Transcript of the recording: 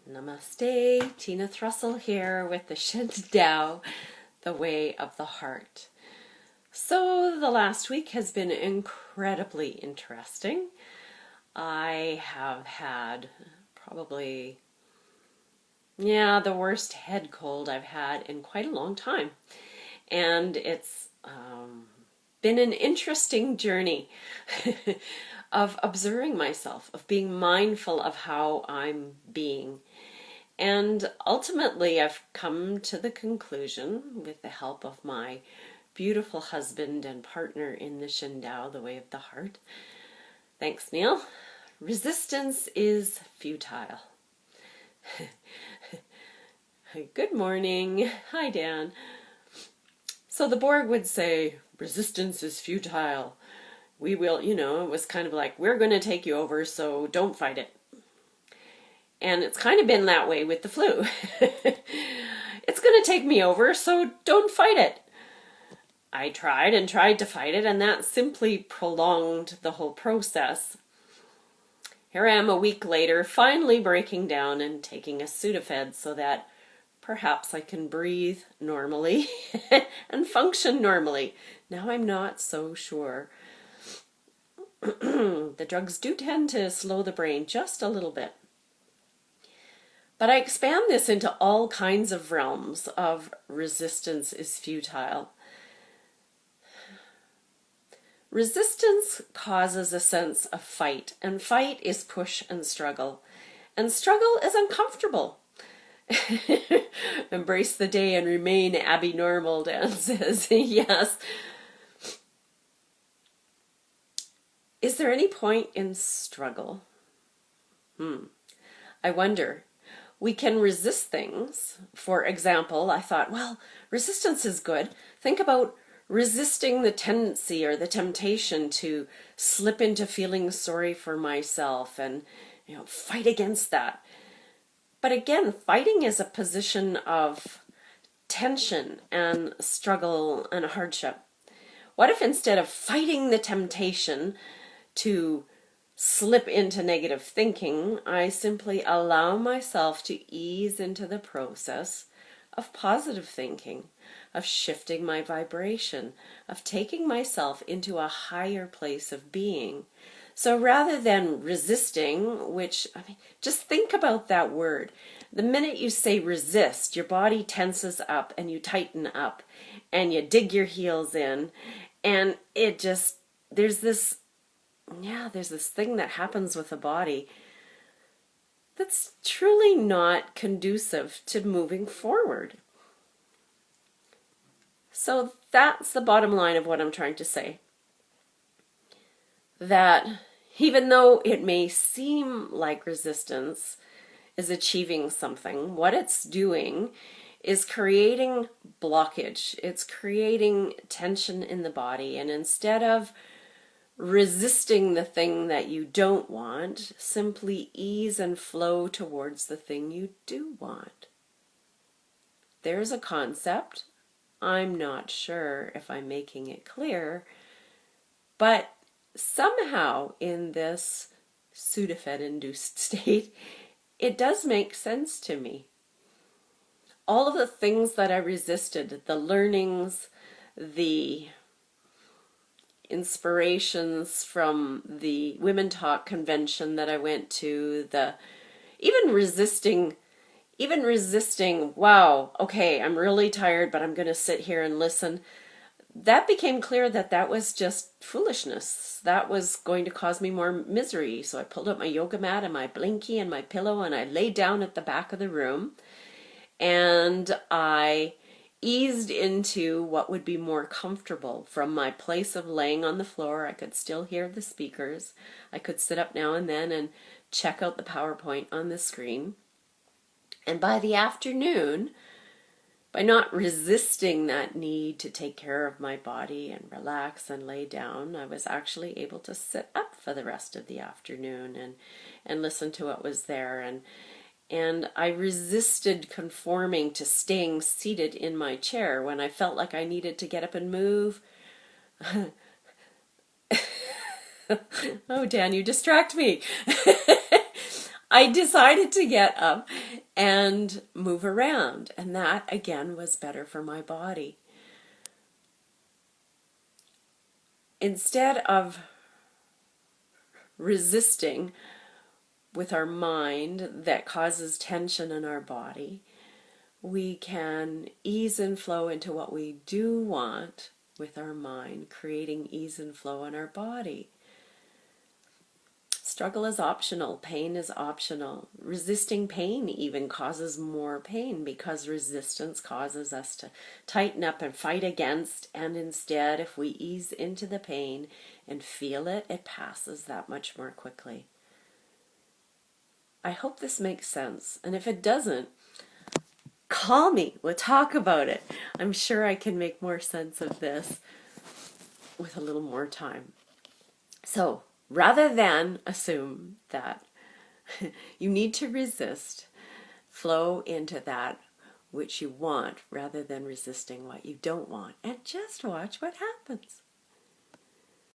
Namaste, Tina Thrussell here with the Shin Tao, the Way of the Heart. So the last week has been incredibly interesting. I have had probably, the worst head cold I've had in quite a long time. And it's been an interesting journey of observing myself, of being mindful of how I'm being. And ultimately, I've come to the conclusion, with the help of my beautiful husband and partner in the Shin Tao, the Way of the Heart. Thanks, Neil. Resistance is futile. Good morning. Hi, Dan. So the Borg would say, resistance is futile. We will, it was kind of like, we're going to take you over, so don't fight it. And it's kind of been that way with the flu. It's going to take me over, so don't fight it. I tried and tried to fight it, and that simply prolonged the whole process. Here I am a week later, finally breaking down and taking a sudafed so that perhaps I can breathe normally and function normally. Now I'm not so sure. The drugs do tend to slow the brain just a little bit. But I expand this into all kinds of realms of resistance is futile. Resistance causes a sense of fight, and fight is push and struggle is uncomfortable. Embrace the day and remain Abby Normal, Dan says. Yes. Is there any point in struggle? I wonder. We can resist things. For example, I thought, resistance is good. Think about resisting the tendency or the temptation to slip into feeling sorry for myself and, fight against that. But again, fighting is a position of tension and struggle and hardship. What if instead of fighting the temptation to slip into negative thinking, I simply allow myself to ease into the process of positive thinking, of shifting my vibration, of taking myself into a higher place of being. So rather than resisting, just think about that word. The minute you say resist, your body tenses up and you tighten up and you dig your heels in, and there's this thing that happens with the body that's truly not conducive to moving forward. So that's the bottom line of what I'm trying to say. That even though it may seem like resistance is achieving something, what it's doing is creating blockage. It's creating tension in the body. And instead of resisting the thing that you don't want, simply ease and flow towards the thing you do want. There's a concept. I'm not sure if I'm making it clear, but somehow in this sudafed-induced state, it does make sense to me. All of the things that I resisted, the learnings, the inspirations from the Women Talk convention that I went to, even resisting, wow, okay, I'm really tired, but I'm going to sit here and listen. That became clear that was just foolishness. That was going to cause me more misery. So I pulled up my yoga mat and my blankie and my pillow and I laid down at the back of the room and I eased into what would be more comfortable. From my place of laying on the floor, I could still hear the speakers. I could sit up now and then and check out the PowerPoint on the screen. And by the afternoon, by not resisting that need to take care of my body and relax and lay down, I was actually able to sit up for the rest of the afternoon and listen to what was there. And I resisted conforming to staying seated in my chair when I felt like I needed to get up and move. Oh, Dan, you distract me. I decided to get up and move around, and that again was better for my body. Instead of resisting with our mind that causes tension in our body, we can ease and flow into what we do want with our mind, creating ease and flow in our body. Struggle is optional. Pain is optional. Resisting pain even causes more pain because resistance causes us to tighten up and fight against. And instead, if we ease into the pain and feel it, it passes that much more quickly. I hope this makes sense. And if it doesn't, call me. We'll talk about it. I'm sure I can make more sense of this with a little more time. So, rather than assume that you need to resist, flow into that which you want rather than resisting what you don't want. And just watch what happens.